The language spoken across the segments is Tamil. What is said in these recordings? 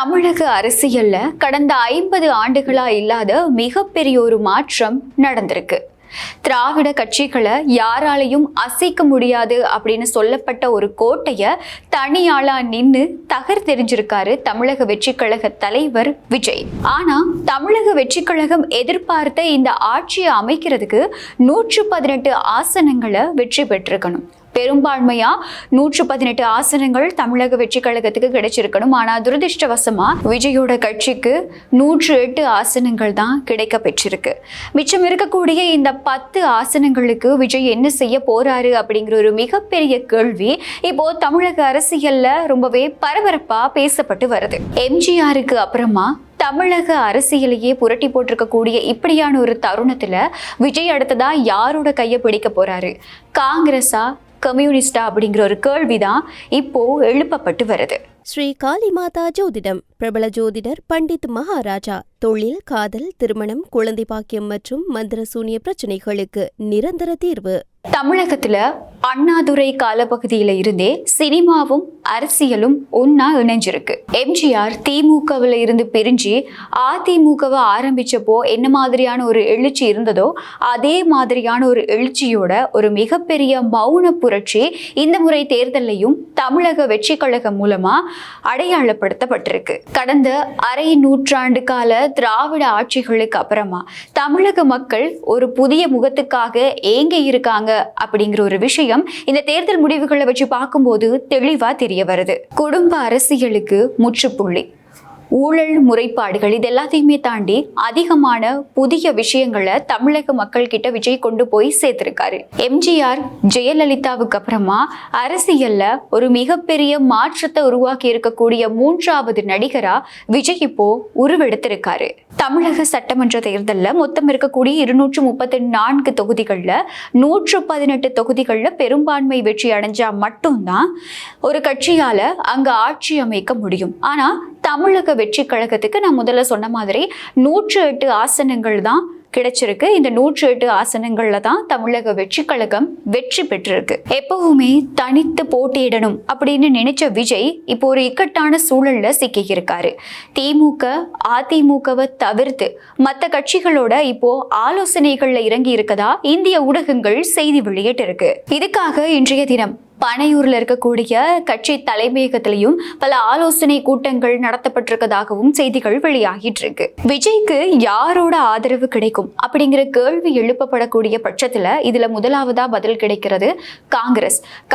தமிழக அரசியல்ல கடந்த 50 ஆண்டுகளா இல்லாத மிகப்பெரிய ஒரு மாற்றம் நடந்திருக்கு. திராவிட கட்சிகளை யாராலையும் அசைக்க முடியாது அப்படின்னு சொல்லப்பட்ட ஒரு கோட்டைய தனியாளா நின்று தகர்த்தெறிஞ்சிருக்காரு தமிழக வெற்றி கழக தலைவர் விஜய். ஆனா தமிழக வெற்றி கழகம் எதிர்பார்த்த இந்த ஆட்சியை அமைக்கிறதுக்கு 118 ஆசனங்களை வெற்றி பெற்றிருக்கணும். பெரும்பான்மையா 118 ஆசனங்கள் தமிழக வெற்றி கழகத்துக்கு கிடைச்சிருக்கணும். ஆனா துரதிருஷ்டவசமா விஜயோட கட்சிக்கு 108 ஆசனங்கள் தான் கிடைக்க பெற்றிருக்கு. மிச்சம் இருக்கக்கூடிய இந்த 10 ஆசனங்களுக்கு விஜய் என்ன செய்ய போறாரு அப்படிங்கிற ஒரு மிகப்பெரிய கேள்வி இப்போ தமிழக அரசியல்ல ரொம்பவே பரபரப்பா பேசப்பட்டு வருது. எம்ஜிஆருக்கு அப்புறமா தமிழக அரசியலையே புரட்டி போட்டிருக்கக்கூடிய இப்படியான ஒரு தருணத்துல விஜய் அடுத்ததா யாரோட கையை பிடிக்க போறாரு? காங்கிரஸா கம்யூனிஸ்டா அப்படிங்கிற ஒரு கேள்விதான் இப்போ எழுப்பப்பட்டு வருது. ஸ்ரீ காளிமாதா ஜோதிடம் பிரபல ஜோதிடர் பண்டித் மகாராஜா. தொழில், காதல், திருமணம், குழந்தை பாக்கியம் மற்றும் மந்திர சூனிய பிரச்சனைகளுக்கு நிரந்தர தீர்வு. தமிழகத்துல அண்ணாதுரை காலப்பகுதியில இருந்தே சினிமாவும் அரசியலும் ஒன்னா இணைஞ்சிருக்கு. எம்ஜிஆர் திமுகவில் இருந்து பிரிஞ்சு அதிமுகவை ஆரம்பிச்சப்போ என்ன மாதிரியான ஒரு எழுச்சி இருந்ததோ அதே மாதிரியான ஒரு எழுச்சியோட ஒரு மிகப்பெரிய மௌன புரட்சி இந்த முறை தேர்தலையும் தமிழக வெற்றி கழகம் மூலமா அடையாளப்படுத்தப்பட்டிருக்கு. கடந்த அரை நூற்றாண்டு கால திராவிட ஆட்சிகளுக்கு அப்புறமா தமிழக மக்கள் ஒரு புதிய முகத்துக்காக ஏங்க இருக்காங்க அப்படிங்கிற ஒரு விஷயம் இந்த தேர்தல் முடிவுகளை வச்சு பார்க்கும்போது தெளிவா தெரிய வருது. குடும்ப அரசியலுக்கு முற்றுப்புள்ளி, ஊழல் முறைப்பாடுகள் இது எல்லாத்தையுமே தாண்டி அதிகமான புதிய விஷயங்களை தமிழக மக்கள் கிட்ட விஜய் கொண்டு போய் சேர்த்திருக்காரு. எம்ஜிஆர் ஜெயலலிதாவுக்கு அப்புறமா அரசியல்ல ஒரு மிகப்பெரிய மாற்றத்தை உருவாக்கி இருக்கக்கூடிய 3வது நடிகரா விஜய் இப்போ உருவெடுத்திருக்காரு. தமிழக சட்டமன்ற தேர்தலில் மொத்தம் இருக்கக்கூடிய 234 தொகுதிகள்ல 118 தொகுதிகள்ல பெரும்பான்மை வெற்றி அடைஞ்சா மட்டும்தான் ஒரு கட்சியால அங்க ஆட்சி அமைக்க முடியும். ஆனா தமிழக வெற்றி கழகத்துக்கு நான் முதல்ல சொன்ன மாதிரி 108 ஆசனங்கள் தான் கிடைச்சிருக்கு. இந்த 108 ஆசனங்கள்ல தான் தமிழக வெற்றி கழகம் வெற்றி பெற்றிருக்கு. எப்பவுமே தனித்து போட்டியிடணும் அப்படின்னு நினைச்ச விஜய் இப்போ ஒரு இக்கட்டான சூழல்ல சிக்கி இருக்காரு. திமுக அதிமுகவை தவிர்த்து மற்ற கட்சிகளோட இப்போ ஆலோசனைகள்ல இறங்கி இருக்கதா இந்திய ஊடகங்கள் செய்தி வெளியிட்டு இருக்கு. இதுக்காக இன்றைய தினம் பனையூர்ல இருக்கக்கூடிய கட்சி தலைமையகத்திலையும் பல ஆலோசனை கூட்டங்கள் நடத்தப்பட்டிருக்கதாகவும் செய்திகள் வெளியாகிட்டு இருக்கு. விஜய்க்கு யாரோட ஆதரவு கிடைக்கும் அப்படிங்கிற கேள்வி எழுப்பப்படக்கூடிய பட்சத்துல இதுல முதலாவதா பதில் கிடைக்கிறது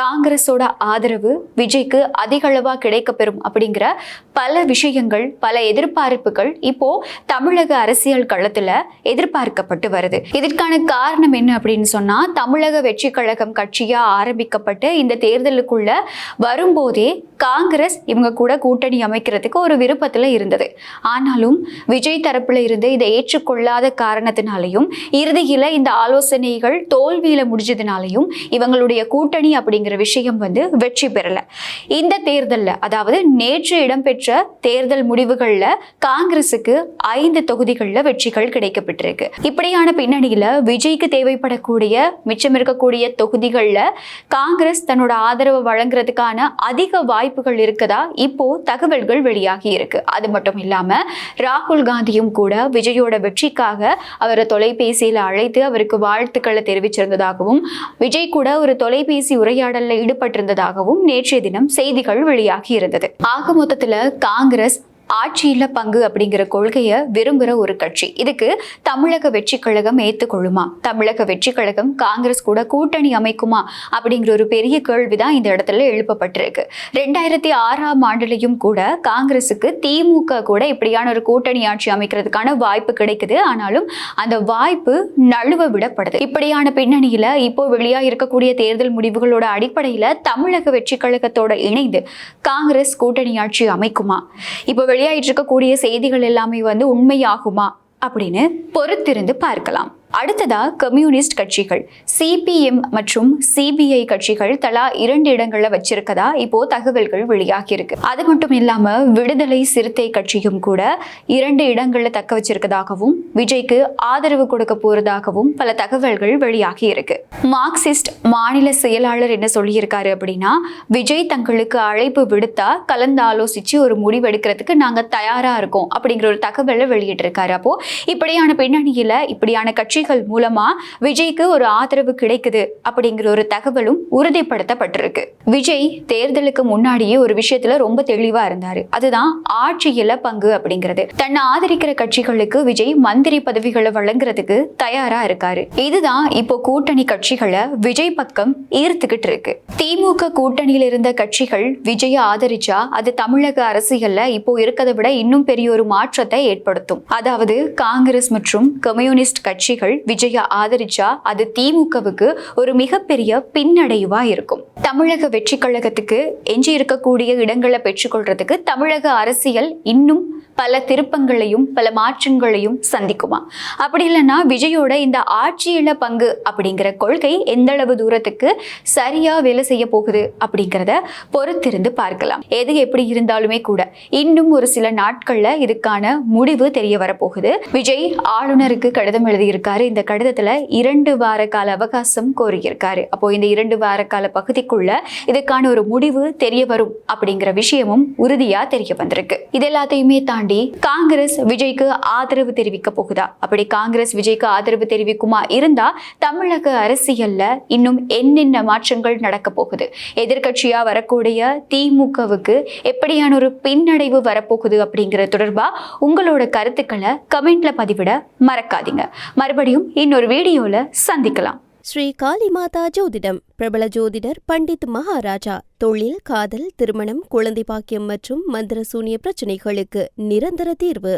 காங்கிரஸோட ஆதரவு விஜய்க்கு அதிக அளவா கிடைக்க பெறும் அப்படிங்கிற பல விஷயங்கள், பல எதிர்பார்ப்புகள் இப்போ தமிழக அரசியல் களத்துல எதிர்பார்க்கப்பட்டு வருது. இதற்கான காரணம் என்ன அப்படின்னு சொன்னா, தமிழக வெற்றி கழகம் கட்சியா ஆரம்பிக்கப்பட்டு இந்த தேர்தலுக்குள்ள வரும்போதே காங்கிரஸ் இவங்க கூட கூட்டணி அமைக்கிறதுக்கு ஒரு விருப்பத்துல இருந்தது. ஆனாலும் விஜய் தரப்புல இருந்து இதை ஏற்றுக்கொள்ளாத காரணத்தினாலையும் இறுதியில இந்த ஆலோசனைகள் தோல்வியில முடிஞ்சதுனாலையும் இவங்களுடைய கூட்டணி அப்படிங்கிற விஷயம் வெற்றி பெறல. இந்த தேர்தல்ல, அதாவது நேற்று இடம்பெற்ற தேர்தல் முடிவுகள்ல காங்கிரசுக்கு 5 தொகுதிகள்ல வெற்றிகள் கிடைக்கப்பட்டிருக்கு. இப்படியான பின்னணியில விஜய்க்கு தேவைப்படக்கூடிய மிச்சம் இருக்கக்கூடிய தொகுதிகள்ல காங்கிரஸ் தன்னோட ஆதரவு வழங்குறதுக்கான அதிக வாய்ப்புகள் இருக்கதா இப்போ தகவல்கள் வெளியாகி இருக்கு. அது மட்டும் இல்லாம ராகுல் காந்தியும் கூட விஜயோட வெற்றிக்காக அவரை தொலைபேசியில அழைத்து அவருக்கு வாழ்த்துக்களை தெரிவிச்சிருந்ததாகவும் விஜய் கூட ஒரு தொலைபேசி உரையாடல்ல ஈடுபட்டிருந்ததாகவும் நேற்றைய தினம் செய்திகள் வெளியாகி இருந்தது. ஆக மொத்தத்துல காங்கிரஸ் ஆட்சியில பங்கு அப்படிங்கிற கொள்கையை விரும்புகிற ஒரு கட்சி. இதுக்கு தமிழக வெற்றி கழகம் ஏற்றுக்கொள்ளுமா? தமிழக வெற்றி கழகம் காங்கிரஸ் கூட கூட்டணி அமைக்குமா அப்படிங்கிற ஒரு பெரிய கேள்விதான் இந்த இடத்துல எழுப்பப்பட்டிருக்கு. 2006ஆம் ஆண்டுலையும் கூட காங்கிரஸுக்கு திமுக கூட இப்படியான ஒரு கூட்டணி ஆட்சி அமைக்கிறதுக்கான வாய்ப்பு கிடைக்குது. ஆனாலும் அந்த வாய்ப்பு நழுவ விடப்படுது. இப்படியான பின்னணியில இப்போ வெளியா இருக்கக்கூடிய தேர்தல் முடிவுகளோட அடிப்படையில தமிழக வெற்றி கழகத்தோட இணைந்து காங்கிரஸ் கூட்டணி ஆட்சி அமைக்குமா? இப்போ வெளியாயிட்டு இருக்கக்கூடிய செய்திகள் எல்லாமே உண்மையாகுமா அப்படின்னு பொறுத்திருந்து பார்க்கலாம். அடுத்ததா கம்யூனிஸ்ட் கட்சிகள் சிபிஎம் மற்றும் சிபிஐ கட்சிகள் தலா 2 இடங்களை வச்சிருக்கதா இப்போ தகவல்கள் வெளியாகி இருக்கு. அது மட்டும் இல்லாம விடுதலை சிறுத்தை கட்சியும் கூட 2 இடங்களை தக்க வச்சிருக்கதாகவும் விஜய்க்கு ஆதரவு கொடுக்க போறதாகவும் பல தகவல்கள் வெளியாகி இருக்கு. மார்க்சிஸ்ட் மாநில செயலாளர் என்ன சொல்லியிருக்காரு அப்படின்னா, விஜய் தங்களுக்கு அழைப்பு விடுத்தா கலந்தாலோசிச்சு ஒரு முடிவெடுக்கிறதுக்கு நாங்க தயாரா இருக்கோம் அப்படிங்கிற ஒரு தகவலை வெளியிட்டிருக்காரு. அப்போ இப்படியான பின்னணியில இப்படியான கட்சிகள் மூலமா விஜய்க்கு ஒரு ஆதரவு கிடைக்குது அப்படிங்கிற ஒரு தகவலும் உறுதிப்படுத்தப்பட்டிருக்கு. விஜய் தேர்தலுக்கு முன்னாடியே ஒரு விஷயத்துல ரொம்ப தெளிவா இருந்தாரு. அதுதான் ஆட்சியில பங்கு அப்படிங்கிறது. தன்னை ஆதரிக்கிற கட்சிகளுக்கு விஜய் மந்திரி பதவிகளை வழங்குறதுக்கு தயாரா இருக்காரு. இதுதான் இப்போ கூட்டணி கட்சிகளை விஜய் பக்கம் ஈர்த்துக்கிட்டு இருக்கு. திமுக கூட்டணியில் இருந்த கட்சிகள் விஜயை ஆதரிச்சா அது தமிழக அரசியல்ல இப்போ இருக்கதை விட இன்னும் பெரிய ஒரு மாற்றத்தை ஏற்படுத்தும். அதாவது காங்கிரஸ் மற்றும் கம்யூனிஸ்ட் கட்சிகள் விஜயை ஆதரிச்சா அது திமுகவுக்கு ஒரு மிகப்பெரிய பின்னடைவா இருக்கும். தமிழக வெற்றி கழகத்துக்கு எஞ்சி இருக்கக்கூடிய இடங்களை பெற்றுக்கொள்றதுக்கு தமிழக அரசியல் இன்னும் பல திருப்பங்களையும் பல மாற்றங்களையும் சந்திக்குமா? அப்படி இல்லைன்னா விஜயோட இந்த ஆட்சியில பங்கு அப்படிங்கிற கொள்கை எந்த அளவு தூரத்துக்கு சரியா வேலை செய்ய போகுது அப்படிங்கிறத பொறுத்திருந்து பார்க்கலாம். எது எப்படி இருந்தாலுமே கூட இன்னும் ஒரு சில நாட்கள்ல இதுக்கான முடிவு தெரிய வரப்போகுது. விஜய் ஆளுநருக்கு கடிதம் எழுதியிருக்காரு. இந்த கடிதத்துல 2 வார கால அவகாசம் கோரியிருக்காரு. அப்போ இந்த 2 வார கால பகுதிக்குள்ள இதுக்கான ஒரு முடிவு தெரிய வரும் அப்படிங்கிற விஷயமும் உறுதியா தெரிய வந்திருக்கு. இது எல்லாத்தையுமே தாண்டி காங்கிரஸ் விஜய்க்கு ஆதரவு தெரிவிக்க போகுதா? அப்படி காங்கிரஸ் விஜய்க்கு ஆதரவு தெரிவிக்குமா இருந்தா தமிழக அரசியல்ல இன்னும் என்னென்ன மாற்றங்கள் நடக்க போகுது? எதிர்கட்சியா வரக்கூடிய திமுகவுக்கு எப்படியான ஒரு பின்னடைவு வரப்போகுது அப்படிங்கிற தொடர்பா உங்களோட கருத்துக்களை கமெண்ட்ல பதிவிட மறக்காதீங்க. மறுபடியும் இன்னொரு வீடியோல சந்திக்கலாம். ஸ்ரீ காளிமாதா ஜோதிடம் பிரபல ஜோதிடர் பண்டித் மகாராஜா. தொழில், காதல், திருமணம், குழந்தை பாக்கியம் மற்றும் மந்திர சூனிய பிரச்சனைகளுக்கு நிரந்தர தீர்வு.